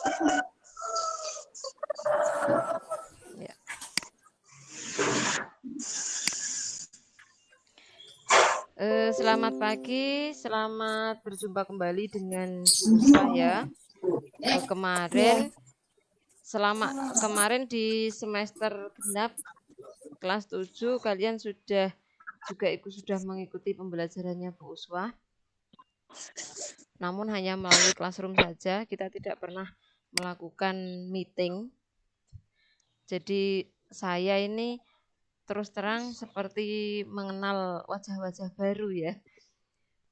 Ya. Selamat pagi, selamat berjumpa kembali dengan Bu Uswah ya. Kemarin di semester genap kelas 7 kalian sudah mengikuti pembelajarannya Bu Uswah. Namun hanya melalui classroom saja, kita tidak pernah melakukan meeting. Jadi saya ini terus terang seperti mengenal wajah-wajah baru ya.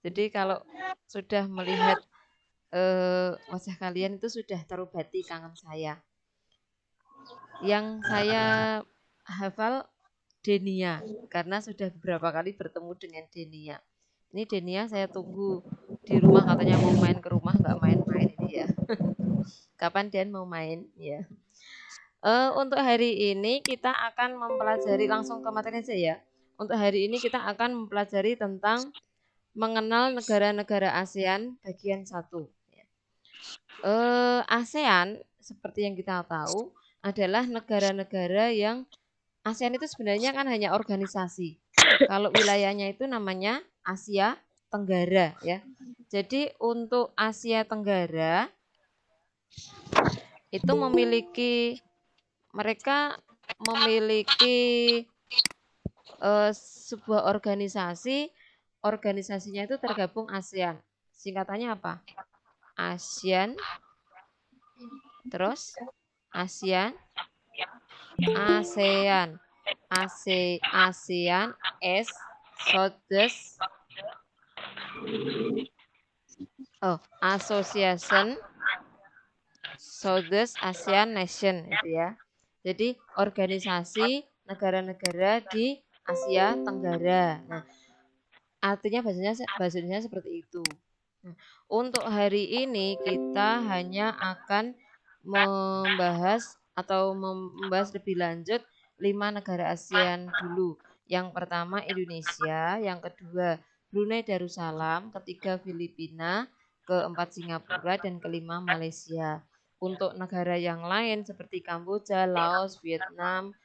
Jadi kalau sudah melihat wajah kalian itu sudah terobati kangen saya. Yang saya hafal Denia, karena sudah beberapa kali bertemu dengan Denia. Ini Denia saya tunggu di rumah, katanya mau main ke rumah, nggak main-main ini ya. Kapan Dan mau main ya? Untuk hari ini kita akan mempelajari, langsung ke materi saja ya. Untuk hari ini kita akan mempelajari tentang mengenal negara-negara ASEAN bagian 1. ASEAN seperti yang kita tahu adalah negara-negara yang ASEAN itu sebenarnya kan hanya organisasi. Kalau wilayahnya itu namanya Asia Tenggara ya. Jadi untuk Asia Tenggara itu mereka memiliki sebuah organisasinya itu tergabung ASEAN. Singkatannya apa? ASEAN, terus ASEAN, Association Southeast Asian Nation itu ya. Jadi organisasi negara-negara di Asia Tenggara. Nah, artinya bahasanya seperti itu. Nah, untuk hari ini kita hanya akan membahas lebih lanjut 5 negara ASEAN dulu. Yang pertama Indonesia, yang kedua Brunei Darussalam, ketiga Filipina, keempat Singapura, dan kelima Malaysia. Untuk negara yang lain seperti Kamboja, Laos, Vietnam,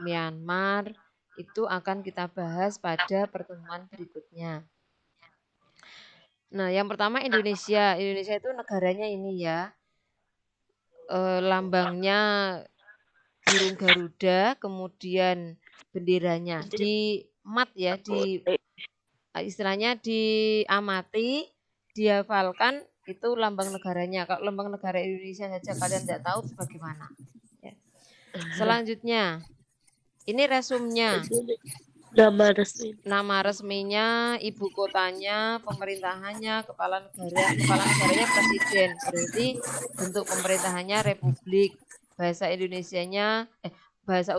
Myanmar, itu akan kita bahas pada pertemuan berikutnya. Nah, yang pertama Indonesia. Indonesia itu negaranya ini ya. Lambangnya burung Garuda, kemudian benderanya di mat ya, istilahnya diamati, dihafalkan itu lambang negaranya. Kalau lambang negara Indonesia saja kalian tidak tahu bagaimana. Ya. Selanjutnya, ini resumnya. Nama resminya, ibu kotanya, pemerintahannya, kepala negaranya presiden. Berarti bentuk pemerintahannya republik. Bahasa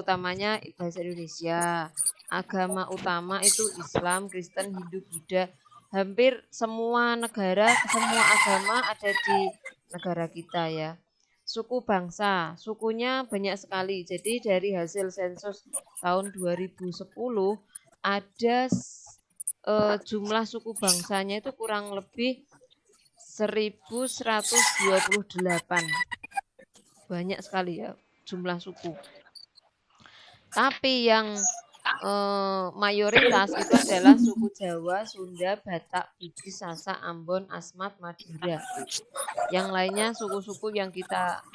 utamanya bahasa Indonesia. Agama utama itu Islam, Kristen, Hindu, Buddha. Hampir semua agama ada di negara kita ya. Suku bangsa, sukunya banyak sekali. Jadi dari hasil sensus tahun 2010 ada jumlah suku bangsanya itu kurang lebih 1128. Banyak sekali ya jumlah suku. Tapi yang mayoritas itu adalah suku Jawa, Sunda, Batak, Bugis, Sasak, Ambon, Asmat, Madura. Yang lainnya suku-suku yang kita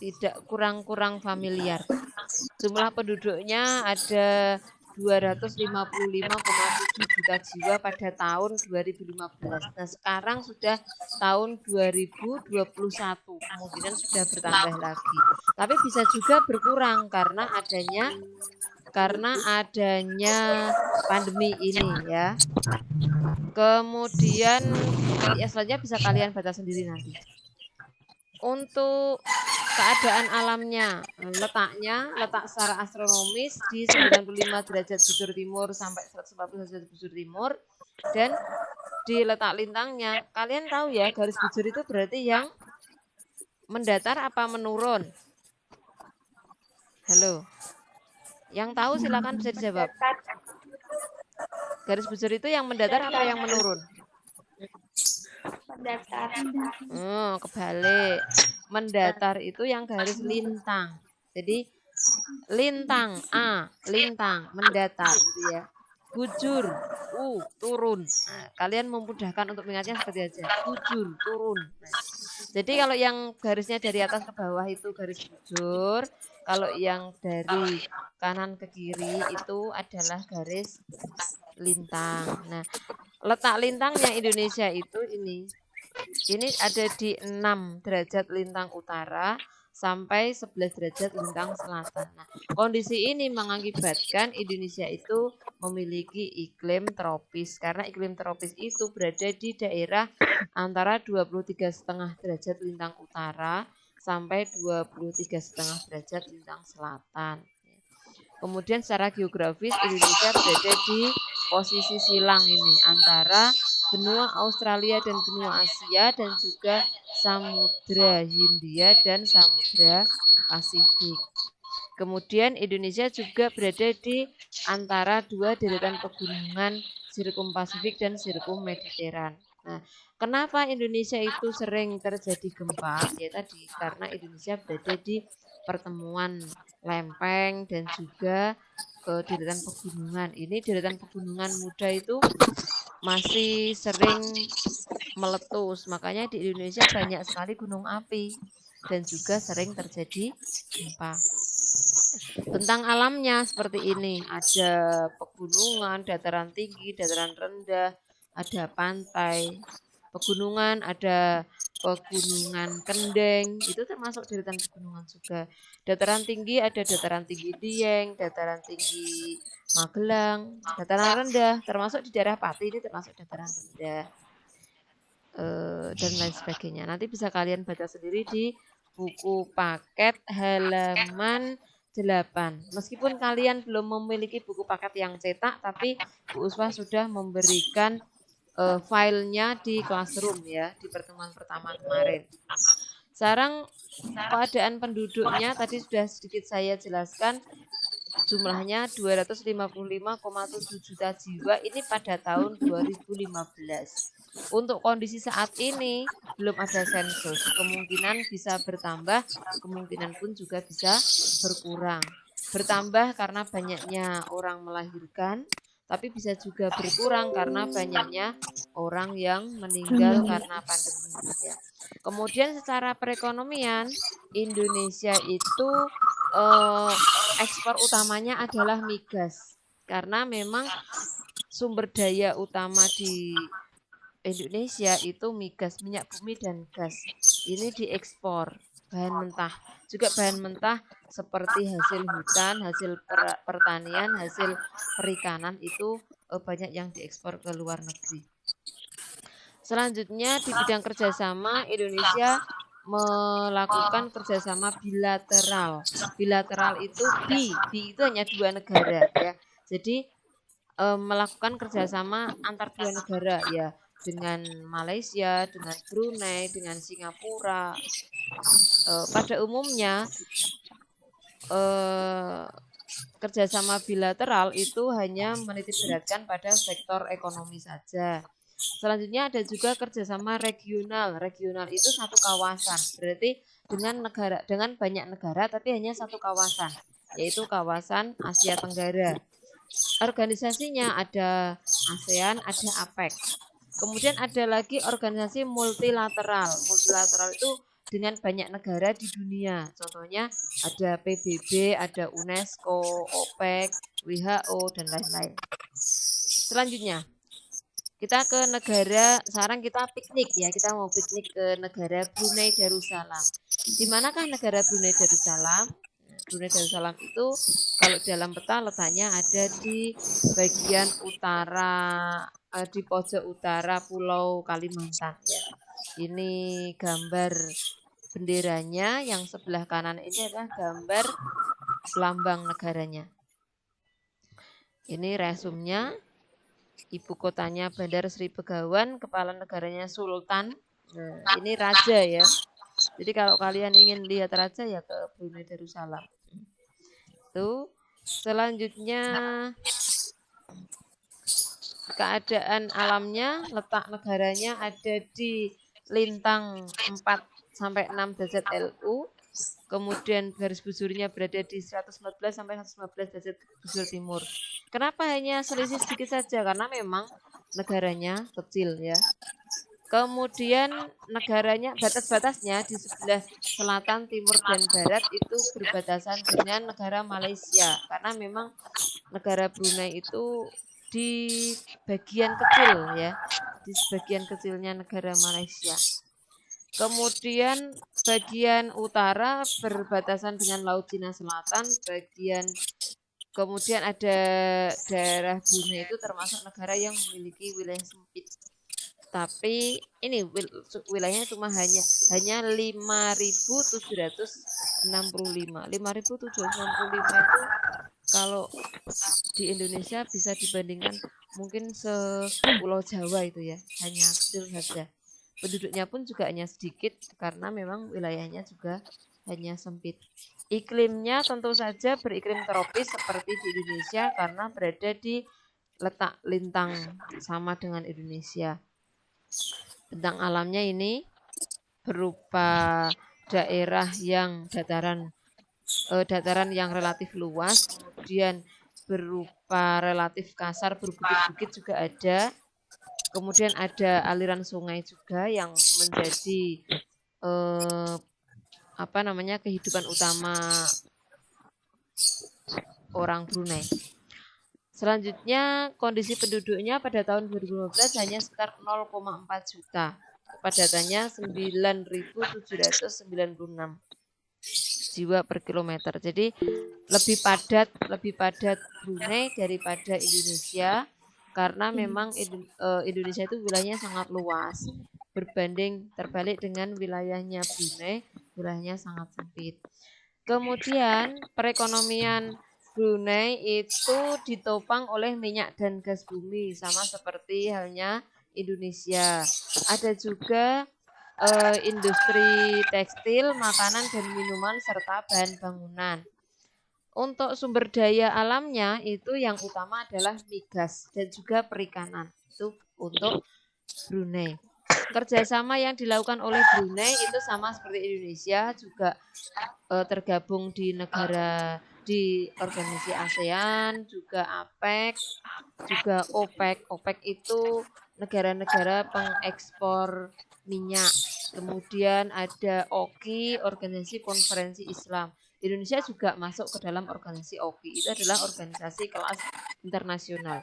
tidak kurang familiar. Jumlah penduduknya ada 255,7 juta jiwa pada tahun 2015. Nah, sekarang sudah tahun 2021, kemungkinan sudah bertambah lagi. Tapi bisa juga berkurang karena adanya pandemi ini ya. Kemudian ya selanjutnya bisa kalian baca sendiri nanti. Untuk keadaan alamnya, letak secara astronomis di 95 derajat bujur timur sampai 140 derajat bujur timur, dan di letak lintangnya, kalian tahu ya garis bujur itu berarti yang mendatar apa menurun? Halo, yang tahu silakan bisa dijawab. Garis bujur itu yang mendatar apa yang menurun? Mendatar. Oh, kebalik. Mendatar itu yang garis lintang. Jadi lintang, A, lintang, mendatar gitu ya. Bujur, turun. Nah, kalian memudahkan untuk mengingatnya seperti aja. Bujur, turun. Nah, jadi kalau yang garisnya dari atas ke bawah itu garis bujur, kalau yang dari kanan ke kiri itu adalah garis lintang. Nah, letak lintangnya Indonesia itu ini. Ini ada di 6 derajat lintang utara sampai 11 derajat lintang selatan. Nah, kondisi ini mengakibatkan Indonesia itu memiliki iklim tropis karena iklim tropis itu berada di daerah antara 23,5 derajat lintang utara sampai 23,5 derajat lintang selatan. Kemudian secara geografis Indonesia berada di posisi silang ini antara benua Australia dan benua Asia dan juga Samudra Hindia dan Samudra Pasifik. Kemudian Indonesia juga berada di antara dua deretan pegunungan Sirkum Pasifik dan Sirkum Mediteran. Nah, kenapa Indonesia itu sering terjadi gempa? Ya tadi karena Indonesia berada di pertemuan lempeng dan juga deretan pegunungan. Ini deretan pegunungan muda itu masih sering meletus. Makanya di Indonesia banyak sekali gunung api dan juga sering terjadi gempa. Bentang alamnya seperti ini, ada pegunungan, dataran tinggi, dataran rendah, ada pantai. Pegunungan ada pegunungan Kendeng, itu termasuk deretan pegunungan juga. Dataran tinggi ada dataran tinggi Dieng, dataran tinggi Magelang, dataran rendah termasuk di daerah Pati ini termasuk dataran rendah dan lain sebagainya. Nanti bisa kalian baca sendiri di buku paket halaman 8. Meskipun kalian belum memiliki buku paket yang cetak, tapi Bu Uswa sudah memberikan filenya di classroom ya, di pertemuan pertama kemarin. Sekarang keadaan penduduknya tadi sudah sedikit saya jelaskan, jumlahnya 255,7 juta jiwa ini pada tahun 2015. Untuk kondisi saat ini belum ada sensus, kemungkinan bisa bertambah, kemungkinan pun juga bisa berkurang. Bertambah karena banyaknya orang melahirkan, tapi bisa juga berkurang karena banyaknya orang yang meninggal karena pandemi. Ya. Kemudian secara perekonomian, Indonesia itu ekspor utamanya adalah migas, karena memang sumber daya utama di Indonesia itu migas, minyak bumi dan gas. Ini diekspor bahan mentah. Juga bahan mentah seperti hasil hutan, hasil pertanian, hasil perikanan itu banyak yang diekspor ke luar negeri. Selanjutnya di bidang kerjasama Indonesia melakukan kerjasama bilateral. Bilateral itu bi itu hanya dua negara ya. Jadi melakukan kerjasama antar dua negara ya, dengan Malaysia, dengan Brunei, dengan Singapura. Pada umumnya kerjasama bilateral itu hanya menitik beratkan pada sektor ekonomi saja. Selanjutnya ada juga kerjasama regional. Regional itu satu kawasan, berarti dengan banyak negara tapi hanya satu kawasan, yaitu kawasan Asia Tenggara. Organisasinya ada ASEAN, ada APEC. Kemudian ada lagi organisasi multilateral. Multilateral itu dengan banyak negara di dunia. Contohnya ada PBB, ada UNESCO, OPEC, WHO, dan lain-lain. Selanjutnya, kita ke negara, sekarang kita piknik ya, kita mau piknik ke negara Brunei Darussalam. Di manakah negara Brunei Darussalam? Brunei Darussalam itu kalau dalam peta letaknya ada di bagian utara, di pojok utara Pulau Kalimantan ya. Ini gambar benderanya, yang sebelah kanan ini adalah gambar lambang negaranya. Ini resumnya. Ibu kotanya Bandar Sri Begawan, kepala negaranya Sultan. Nah, ini raja ya. Jadi kalau kalian ingin lihat raja ya ke Brunei Darussalam. Tuh. Selanjutnya keadaan alamnya, letak negaranya ada di lintang 4 sampai 6 derajat LU. Kemudian garis busurnya berada di 114 sampai 115 derajat busur timur. Kenapa hanya selisih sedikit saja? Karena memang negaranya kecil ya. Kemudian negaranya, batas-batasnya di sebelah selatan, timur, dan barat itu berbatasan dengan negara Malaysia. Karena memang negara Brunei itu di bagian kecil ya, di sebagian kecilnya negara Malaysia. Kemudian bagian utara berbatasan dengan Laut Cina Selatan, kemudian ada daerah Brunei itu termasuk negara yang memiliki wilayah sempit. Tapi ini wilayahnya cuma hanya 5.765. 5.765 itu kalau di Indonesia bisa dibandingkan mungkin sepulau Jawa itu ya, hanya kecil saja. Penduduknya pun juga hanya sedikit karena memang wilayahnya juga hanya sempit. Iklimnya tentu saja beriklim tropis seperti di Indonesia karena berada di letak lintang sama dengan Indonesia. Bentang alamnya ini berupa daerah yang dataran yang relatif luas, kemudian berupa relatif kasar, berbukit-bukit juga ada. Kemudian ada aliran sungai juga yang menjadi kehidupan utama orang Brunei. Selanjutnya kondisi penduduknya pada tahun 2015 hanya sekitar 0,4 juta. Kepadatannya 9.796 jiwa per kilometer. Jadi lebih padat Brunei daripada Indonesia. Karena memang Indonesia itu wilayahnya sangat luas. Terbalik dengan wilayahnya Brunei, wilayahnya sangat sempit. Kemudian perekonomian Brunei itu ditopang oleh minyak dan gas bumi, sama seperti halnya Indonesia. Ada juga industri tekstil, makanan dan minuman, serta bahan bangunan. Untuk sumber daya alamnya itu yang utama adalah migas dan juga perikanan. Itu untuk Brunei. Kerjasama yang dilakukan oleh Brunei itu sama seperti Indonesia, juga tergabung di organisasi ASEAN, juga APEC, juga OPEC. OPEC itu negara-negara pengekspor minyak. Kemudian ada OKI, Organisasi Konferensi Islam. Indonesia juga masuk ke dalam organisasi OKI. Itu adalah organisasi kelas internasional.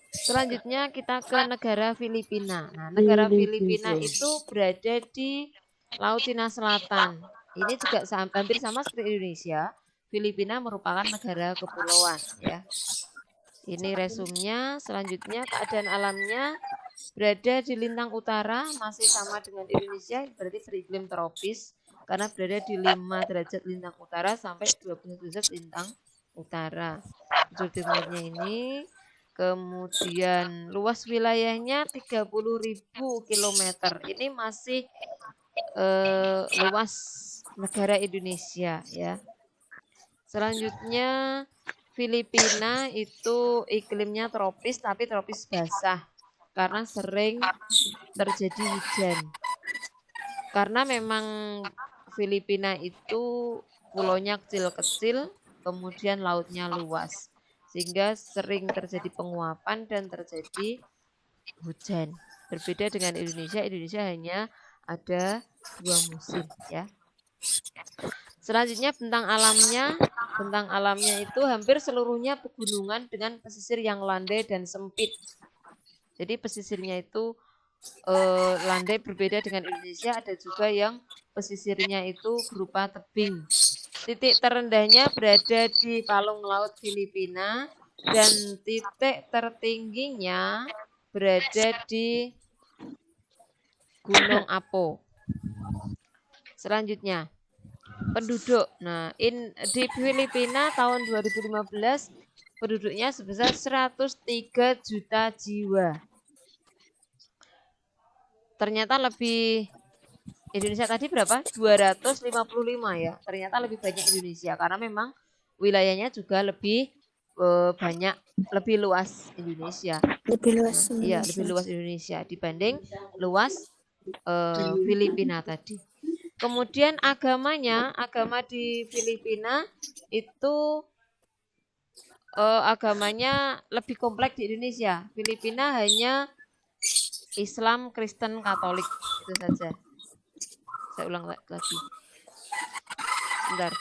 Selanjutnya kita ke negara Filipina. Nah, negara Filipina itu berada di Laut Cina Selatan. Ini juga hampir sama seperti Indonesia. Filipina merupakan negara kepulauan ya. Ini resumnya. Selanjutnya keadaan alamnya berada di lintang utara, masih sama dengan Indonesia, berarti beriklim tropis karena berada di 5 derajat lintang utara sampai 12 derajat lintang utara. Bujur timurnya ini, kemudian luas wilayahnya 30.000 km. Ini masih luas negara Indonesia ya. Selanjutnya Filipina itu iklimnya tropis tapi tropis basah karena sering terjadi hujan. Karena memang Filipina itu pulaunya kecil-kecil, kemudian lautnya luas, sehingga sering terjadi penguapan dan terjadi hujan. Berbeda dengan Indonesia, Indonesia hanya ada 2 musim ya. Selanjutnya bentang alamnya itu hampir seluruhnya pegunungan dengan pesisir yang landai dan sempit. Jadi pesisirnya itu landai, berbeda dengan Indonesia, ada juga yang pesisirnya itu berupa tebing. Titik terendahnya berada di palung laut Filipina dan titik tertingginya berada di Gunung Apo. Selanjutnya penduduk. Nah, di Filipina tahun 2015 penduduknya sebesar 103 juta jiwa. Ternyata lebih Indonesia tadi berapa? 255 ya. Ternyata lebih banyak Indonesia karena memang wilayahnya juga lebih banyak lebih luas Indonesia. Lebih luas Iya, Indonesia. lebih luas Indonesia dibanding luas Filipina tadi. Kemudian agama di Filipina itu agamanya lebih kompleks di Indonesia. Filipina hanya Islam, Kristen, Katolik, itu saja. Saya ulang lagi. Bentar.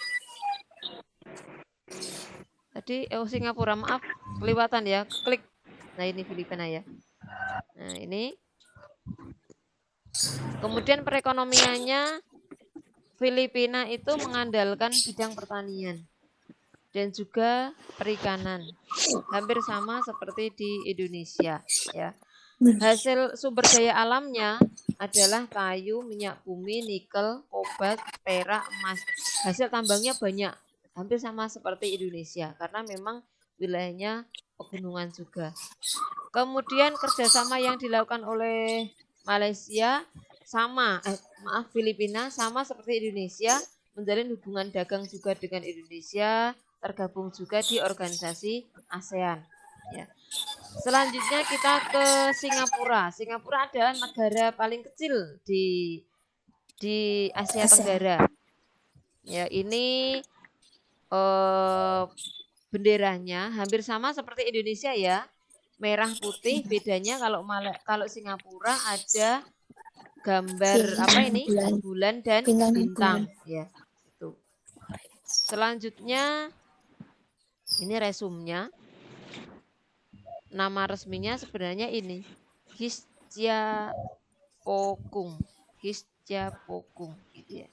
Tadi Singapura, maaf, kelewatan ya, klik. Nah, ini Filipina ya. Nah, ini. Kemudian perekonomiannya Filipina itu mengandalkan bidang pertanian dan juga perikanan. Hampir sama seperti di Indonesia, ya. Hasil sumber daya alamnya adalah kayu, minyak bumi, nikel, kobat, perak, emas. Hasil tambangnya banyak, hampir sama seperti Indonesia karena memang wilayahnya pegunungan juga. Kemudian kerjasama yang dilakukan oleh Malaysia Filipina sama seperti Indonesia, menjalin hubungan dagang juga dengan Indonesia, tergabung juga di organisasi ASEAN. Ya. Selanjutnya kita ke Singapura. Singapura adalah negara paling kecil di Asia Tenggara. Ya, ini benderanya hampir sama seperti Indonesia ya. Merah putih, bedanya kalau Singapura ada gambar bulan dan bintang ya. Tuh. Selanjutnya ini resumnya. Nama resminya sebenarnya ini Histiapokung gitu ya.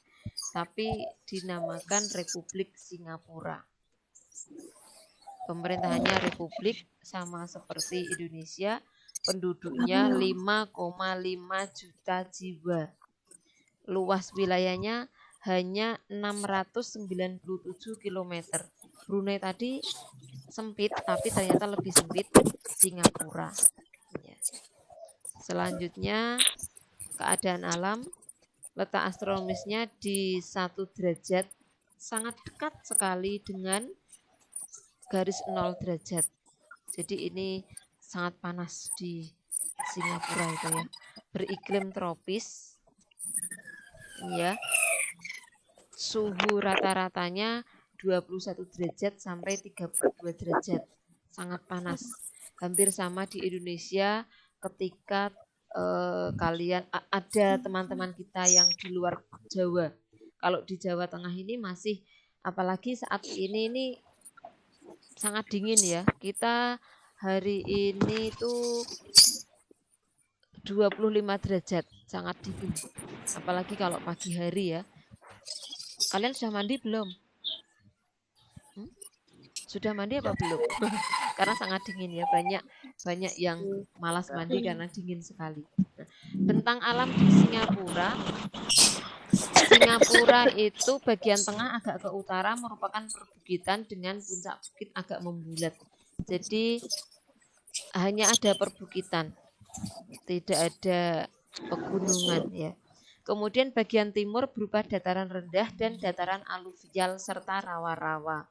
Tapi dinamakan Republik Singapura. Pemerintahannya republik sama seperti Indonesia, penduduknya 5,5 juta jiwa. Luas wilayahnya hanya 697 km. Brunei tadi sempit, tapi ternyata lebih sempit Singapura. Ya. Selanjutnya keadaan alam, letak astronomisnya di 1 derajat, sangat dekat sekali dengan garis 0 derajat. Jadi ini sangat panas di Singapura itu ya. Beriklim tropis. Ya. Suhu rata-ratanya 21 derajat sampai 32 derajat. Sangat panas. Hampir sama di Indonesia ketika kalian ada teman-teman kita yang di luar Jawa. Kalau di Jawa Tengah ini masih, apalagi saat ini sangat dingin ya. Kita hari ini tuh 25 derajat, sangat dingin. Apalagi kalau pagi hari ya. Kalian sudah mandi belum? Sudah mandi apa belum? Karena sangat dingin ya, banyak yang malas mandi karena dingin sekali. Nah, tentang alam di Singapura itu bagian tengah agak ke utara merupakan perbukitan dengan puncak bukit agak membulat. Jadi hanya ada perbukitan, tidak ada pegunungan ya. Kemudian bagian timur berupa dataran rendah dan dataran aluvial serta rawa-rawa.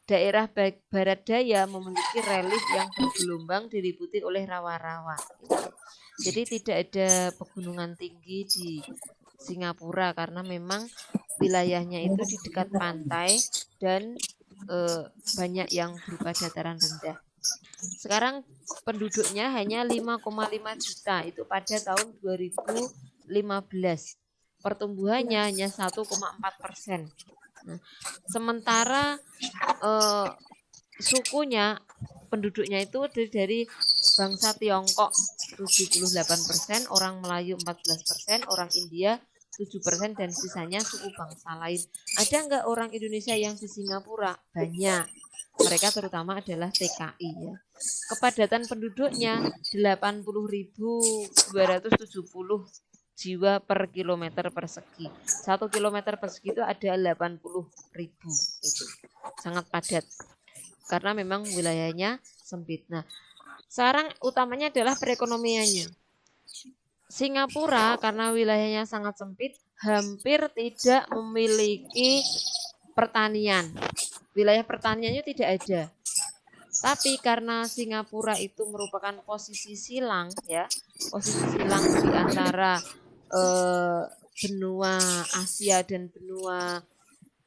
Daerah barat daya memiliki relief yang bergelombang diliputi oleh rawa-rawa. Jadi tidak ada pegunungan tinggi di Singapura karena memang wilayahnya itu di dekat pantai dan banyak yang berupa dataran rendah. Sekarang penduduknya hanya 5,5 juta itu pada tahun 2015. Pertumbuhannya hanya 1,4%. Nah, sementara sukunya, penduduknya itu dari bangsa Tiongkok 78%, orang Melayu 14%, orang India 7% dan sisanya suku bangsa lain. Ada nggak orang Indonesia yang di Singapura? Banyak. Mereka terutama adalah TKI ya. Kepadatan penduduknya 80.270 jiwa per kilometer persegi. 1 kilometer persegi itu ada 80.000. Itu sangat padat karena memang wilayahnya sempit. Nah, sekarang utamanya adalah perekonomiannya. Singapura karena wilayahnya sangat sempit, hampir tidak memiliki pertanian. Wilayah pertaniannya tidak ada. Tapi karena Singapura itu merupakan posisi silang ya, posisi silang di antara benua Asia dan benua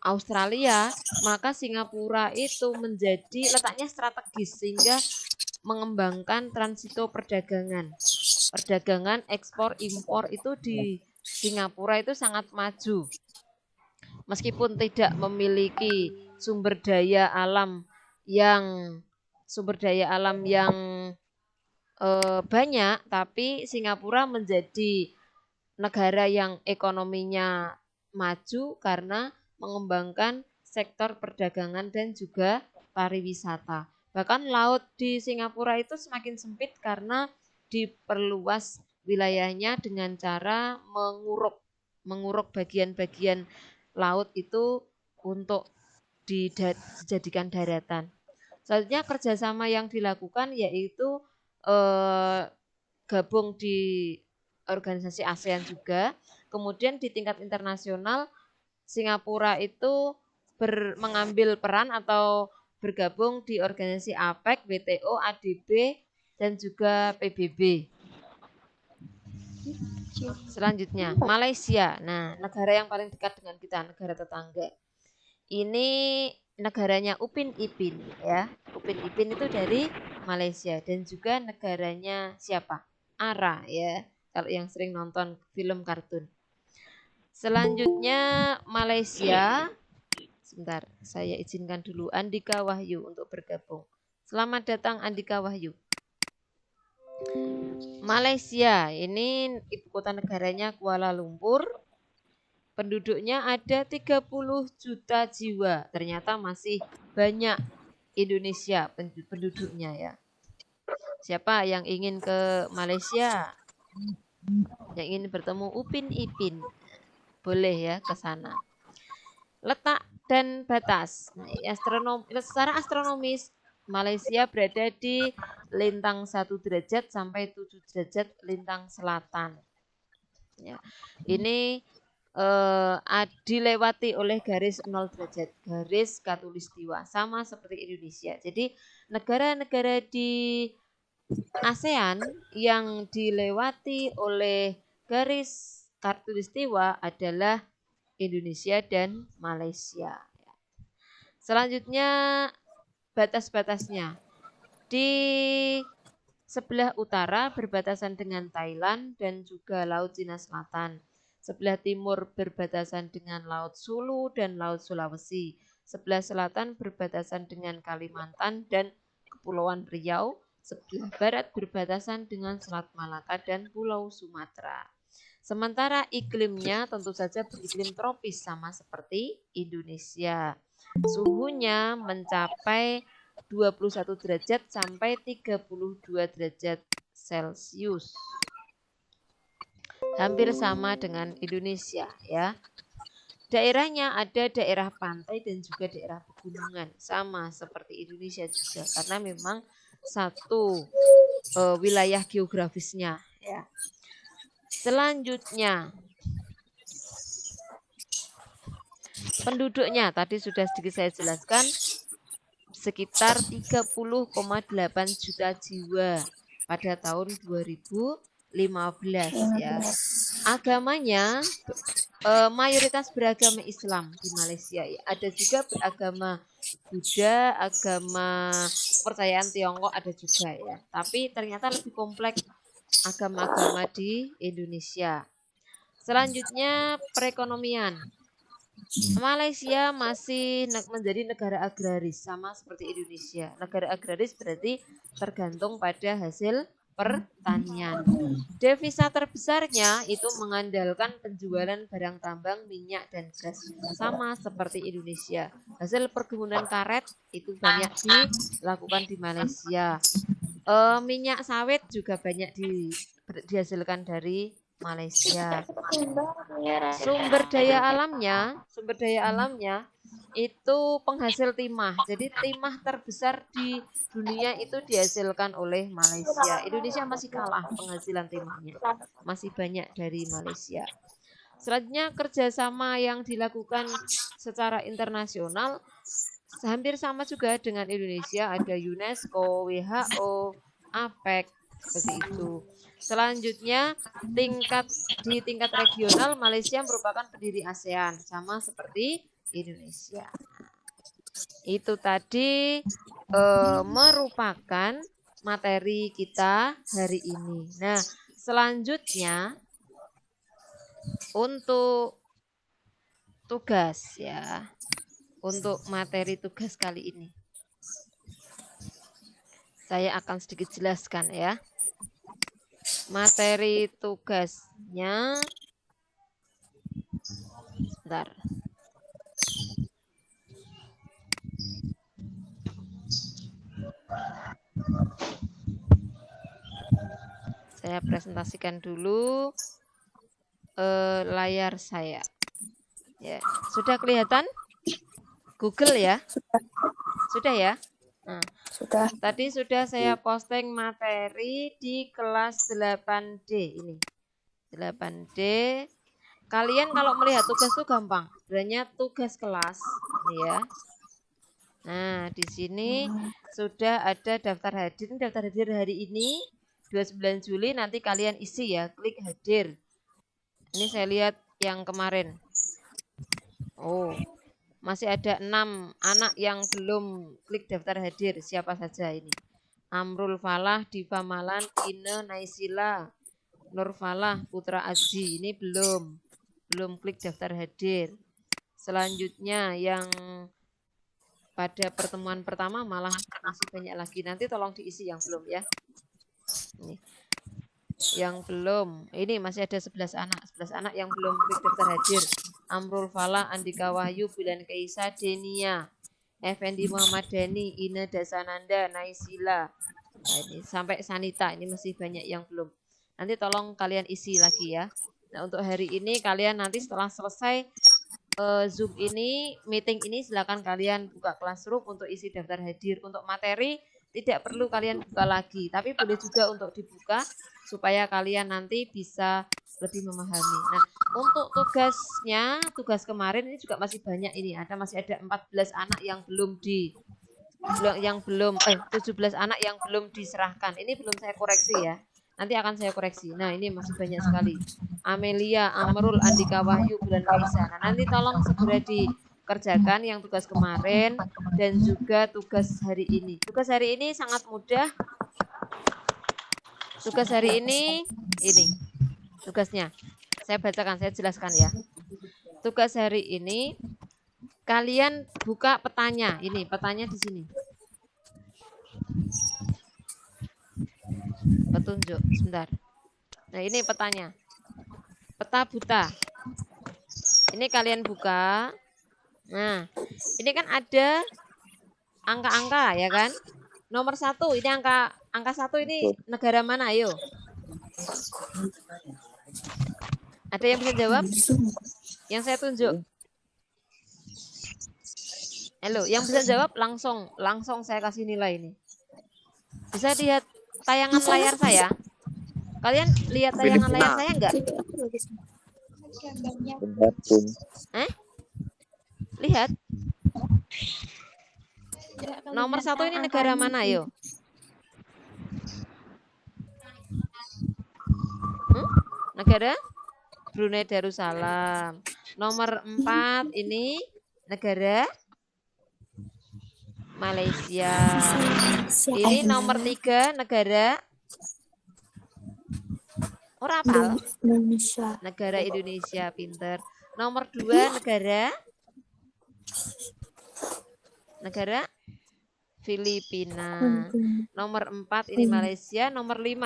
Australia, maka Singapura itu menjadi letaknya strategis sehingga mengembangkan transito perdagangan. Perdagangan ekspor impor itu di Singapura itu sangat maju. Meskipun tidak memiliki sumber daya alam yang banyak, tapi Singapura menjadi negara yang ekonominya maju karena mengembangkan sektor perdagangan dan juga pariwisata. Bahkan laut di Singapura itu semakin sempit karena diperluas wilayahnya dengan cara menguruk bagian-bagian laut itu untuk dijadikan daratan. Selanjutnya kerjasama yang dilakukan yaitu gabung di organisasi ASEAN juga. Kemudian di tingkat internasional Singapura itu mengambil peran atau bergabung di organisasi APEC, WTO, ADB, dan juga PBB. Selanjutnya, Malaysia. Nah, negara yang paling dekat dengan kita, negara tetangga. Ini negaranya Upin Ipin ya. Upin Ipin itu dari Malaysia dan juga negaranya siapa? ARA ya. Kalau yang sering nonton film kartun. Selanjutnya Malaysia. Sebentar, saya izinkan dulu Andika Wahyu untuk bergabung. Selamat datang Andika Wahyu. Malaysia, ini ibu kota negaranya Kuala Lumpur. Penduduknya ada 30 juta jiwa. Ternyata masih banyak Indonesia penduduknya ya. Siapa yang ingin ke Malaysia? Yang ingin bertemu Upin Ipin? Boleh ya ke sana. Letak dan batas. Nah, secara astronomis Malaysia berada di lintang 1 derajat sampai 7 derajat lintang selatan. Ya. Ini dilewati oleh garis 0 derajat, garis khatulistiwa, sama seperti Indonesia. Jadi negara-negara di ASEAN yang dilewati oleh garis khatulistiwa adalah Indonesia dan Malaysia. Selanjutnya batas-batasnya. Di sebelah utara berbatasan dengan Thailand dan juga Laut Cina Selatan. Sebelah timur berbatasan dengan Laut Sulu dan Laut Sulawesi. Sebelah selatan berbatasan dengan Kalimantan dan Kepulauan Riau. Sebelah barat berbatasan dengan Selat Malaka dan Pulau Sumatera. Sementara iklimnya tentu saja beriklim tropis sama seperti Indonesia. Suhunya mencapai 21 derajat sampai 32 derajat Celcius. Hampir sama dengan Indonesia ya. Daerahnya ada daerah pantai dan juga daerah pegunungan, sama seperti Indonesia juga karena memang satu wilayah geografisnya ya. Selanjutnya penduduknya tadi sudah sedikit saya jelaskan sekitar 30,8 juta jiwa pada tahun 2015 ya. Agamanya mayoritas beragama Islam di Malaysia ya. Ada juga beragama Buddha, agama kepercayaan Tiongkok ada juga ya. Tapi ternyata lebih kompleks agama-agama di Indonesia. Selanjutnya perekonomian. Malaysia masih menjadi negara agraris sama seperti Indonesia. Negara agraris berarti tergantung pada hasil pertanian. Devisa terbesarnya itu mengandalkan penjualan barang tambang, minyak, dan gas sama seperti Indonesia. Hasil perkebunan karet itu banyak dilakukan di Malaysia. Minyak sawit juga banyak dihasilkan dari Malaysia. Sumber daya alamnya itu penghasil timah. Jadi timah terbesar di dunia itu dihasilkan oleh Malaysia. Indonesia masih kalah penghasilan timahnya. Masih banyak dari Malaysia. Selanjutnya kerjasama yang dilakukan secara internasional hampir sama juga dengan Indonesia, ada UNESCO, WHO, APEC, seperti itu. Selanjutnya di tingkat regional, Malaysia merupakan pendiri ASEAN, sama seperti Indonesia. Itu tadi merupakan materi kita hari ini. Nah, selanjutnya untuk tugas ya. Untuk materi tugas kali ini. Saya akan sedikit jelaskan ya. Materi tugasnya sebentar. Saya presentasikan dulu layar saya. Ya, sudah kelihatan? Google ya? Sudah ya? Nah, Sudah. tadi sudah saya posting materi di kelas 8D ini. 8D. Kalian kalau melihat tugas itu gampang. Sebenarnya tugas kelas ini ya. Nah, di sini sudah ada daftar hadir. Ini daftar hadir hari ini 29 Juli, nanti kalian isi ya, klik hadir. Ini saya lihat yang kemarin. Oh, masih ada 6 anak yang belum klik daftar hadir. Siapa saja ini? Amrul Falah, Diva Malan, Ine, Naisila, Nur Falah, Putra Aji. Ini belum klik daftar hadir. Selanjutnya yang pada pertemuan pertama malah masih banyak lagi. Nanti tolong diisi yang belum ya. Ini. Yang belum, ini masih ada 11 anak yang belum klik daftar hadir. Amrul Falah, Andika Wahyu, Bulan Kaisa, Denia, Effendi Muhammad Dani, Ine Dasananda, Naisila. Nah, ini sampai Sanita, ini masih banyak yang belum. Nanti tolong kalian isi lagi ya. Nah, untuk hari ini kalian nanti setelah selesai Zoom ini, meeting ini, silakan kalian buka Classroom untuk isi daftar hadir. Untuk materi tidak perlu kalian buka lagi, tapi boleh juga untuk dibuka supaya kalian nanti bisa lebih memahami. Nah, untuk tugas kemarin ini juga masih banyak ini. Masih ada 14 anak yang belum 17 anak yang belum diserahkan. Ini belum saya koreksi ya. Nanti akan saya koreksi. Nah, ini masih banyak sekali. Amelia, Amrul, Andika Wahyu, Bulan Kaisa. Nah, nanti tolong segera dikerjakan yang tugas kemarin dan juga tugas hari ini. Tugas hari ini sangat mudah. Tugas hari ini tugasnya. Saya bacakan, saya jelaskan ya. Tugas hari ini kalian buka petanya. Ini petanya di sini. Petunjuk, sebentar. Nah, ini petanya. Peta buta. Ini kalian buka. Nah, ini kan ada angka-angka ya kan? Nomor 1, ini angka 1 ini negara mana? Ayo. Ada yang bisa jawab? Yang saya tunjuk. Halo, yang bisa jawab langsung saya kasih nilai ini. Bisa lihat tayangan layar saya? Kalian lihat tayangan layar saya enggak? Lihat. Nomor 1 ini negara mana, ayo? Negara Brunei Darussalam. Nomor 4 ini negara Malaysia. Ini nomor 3 negara apal? Indonesia. Negara Indonesia, pinter. Nomor 2 negara Filipina. Nomor 4 ini Malaysia. Nomor 5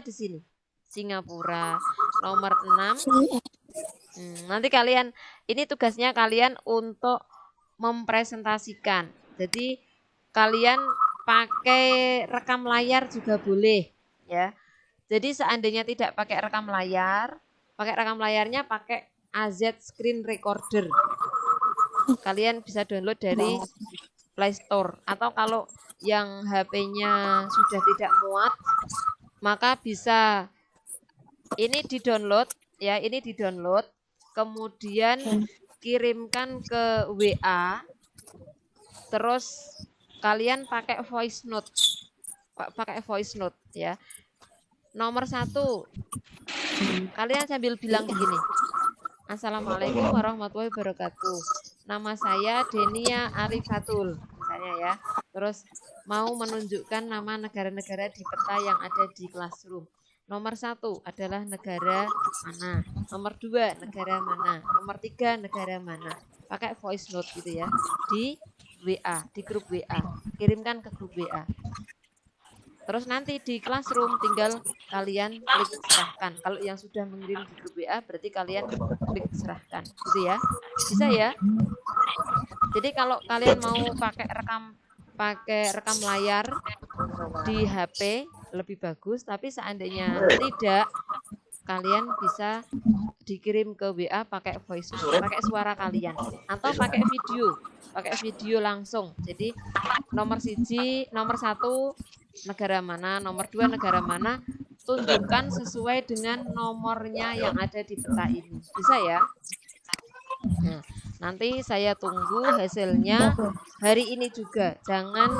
di sini Singapura. Nomor 6 nanti kalian, ini tugasnya kalian untuk mempresentasikan. Jadi kalian pakai rekam layar juga boleh ya. Jadi seandainya tidak pakai rekam layarnya pakai AZ Screen Recorder. Kalian bisa download dari Play Store, atau kalau yang HP-nya sudah tidak muat maka bisa ini di-download ya, kemudian kirimkan ke WA Terus kalian pakai voice note. Pakai voice note ya. Nomor 1, kalian sambil bilang begini. Assalamualaikum warahmatullahi wabarakatuh. Nama saya Denia Arifatul, misalnya ya. Terus mau menunjukkan nama negara-negara di peta yang ada di Classroom. Nomor 1 adalah negara mana. Nomor 2 negara mana. Nomor 3 negara mana. Pakai voice note gitu ya. Di WA, di grup WA. Kirimkan ke grup WA. Terus nanti di Classroom tinggal kalian klik serahkan. Kalau yang sudah mengirim di grup WA berarti kalian klik serahkan, gitu ya. Bisa ya? Jadi kalau kalian mau pakai rekam layar di HP lebih bagus, tapi seandainya tidak, kalian bisa dikirim ke WA pakai voice note, pakai suara kalian atau pakai video langsung. Jadi nomor 1 negara mana, nomor 2 negara mana, tunjukkan sesuai dengan nomornya yang ada di peta ini. Bisa ya? Nah, nanti saya tunggu hasilnya hari ini juga. Jangan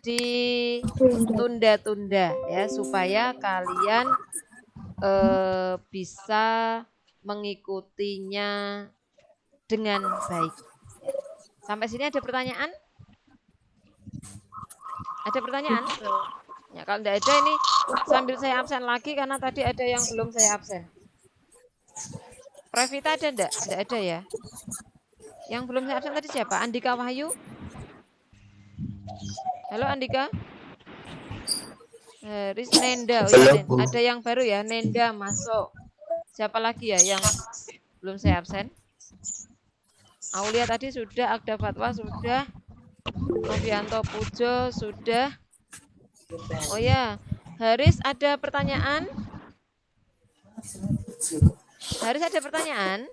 ditunda-tunda ya, supaya kalian bisa mengikutinya dengan baik. Sampai sini ada pertanyaan? Ada pertanyaan? Ya, kalau tidak ada ini sambil saya absen lagi karena tadi ada yang belum saya absen. Previta ada enggak? Tidak ada ya. Yang belum saya absen tadi siapa? Andika Wahyu? Halo Andika? Haris Nenda. Oh ya, ada yang baru ya, Nenda masuk. Siapa lagi ya yang belum saya absen? Aulia tadi sudah, Agda Fatwa sudah, Novianto Pujo sudah. Oh ya, Haris ada pertanyaan? Haris ada pertanyaan?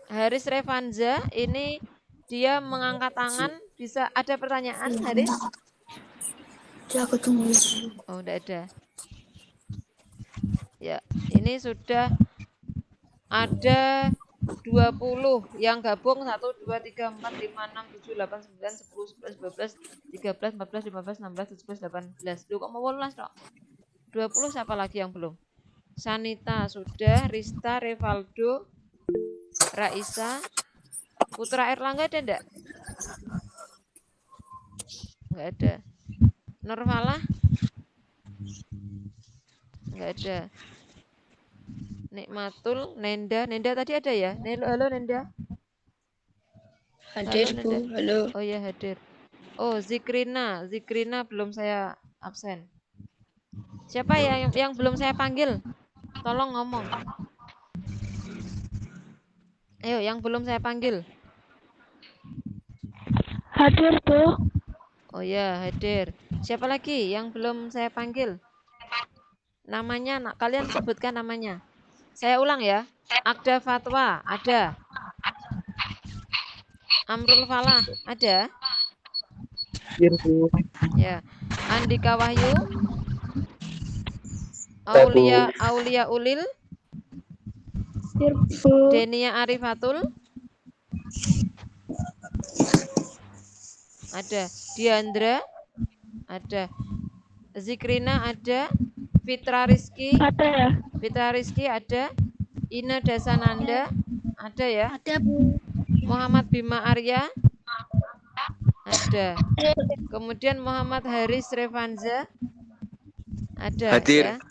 Haris Revanza, ini dia mengangkat tangan. Bisa ada pertanyaan, Haris? Aku tunggu. Oh, enggak ada. Ya, ini sudah ada 20 yang gabung 1, 2, 3, 4, 5, 6, 7, 8, 9, 10, 11, 12, 13, 14, 15, 16, 17, 18. Duh, kok mau 18 dok? 20 siapa lagi yang belum? Sanita sudah, Rista, Revaldo, Raisa, Putra Erlangga ada enggak? Enggak ada. Nurfalah? Enggak ada. Nikmatul, Nenda tadi ada ya? Halo Nenda. Hadir, Halo, Bu. Nenda. Halo. Oh ya hadir. Oh Zikrina belum saya absen. Siapa ya yang belum saya panggil? Tolong ngomong. Ayo yang belum saya panggil. Hadir, Bu. Oh ya hadir. Siapa lagi yang belum saya panggil? Namanya, kalian sebutkan namanya. Saya ulang ya. Agda Fatwa ada. Amrul Falah ada. Ya. Andika Wahyu. Aulia Ulil. Denia Arifatul. Ada. Diandra ada. Zikrina ada. Fitra Rizky Ada ya? Fitra Rizky ada. Ina Dasananda ada ya. Ada, Bu. Muhammad Bima Arya ada. Kemudian Muhammad Haris Revanza ada hadir. ya.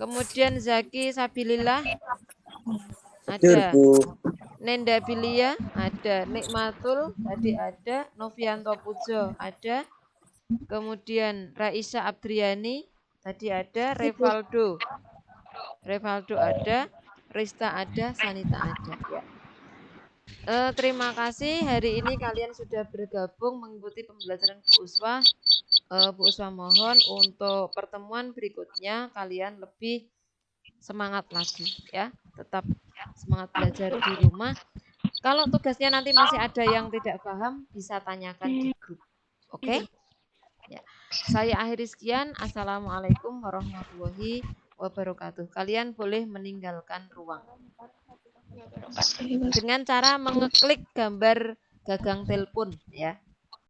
Kemudian Zaki Sabilillah ada. Nenda Bilia ada. Nikmatul tadi ada. Novianto Pujo ada. Kemudian Raisa Abdriani tadi ada. Revaldo ada. Rista ada. Sanita ada ya. Terima kasih hari ini kalian sudah bergabung mengikuti pembelajaran Bu Uswah. Bu Uswah mohon untuk pertemuan berikutnya kalian lebih semangat lagi ya. Tetap semangat belajar di rumah. Kalau tugasnya nanti masih ada yang tidak paham bisa tanyakan di grup. Oke? Ya. Saya akhiri sekian. Assalamualaikum warahmatullahi wabarakatuh. Kalian boleh meninggalkan ruang. dengan cara mengeklik gambar gagang telepon ya.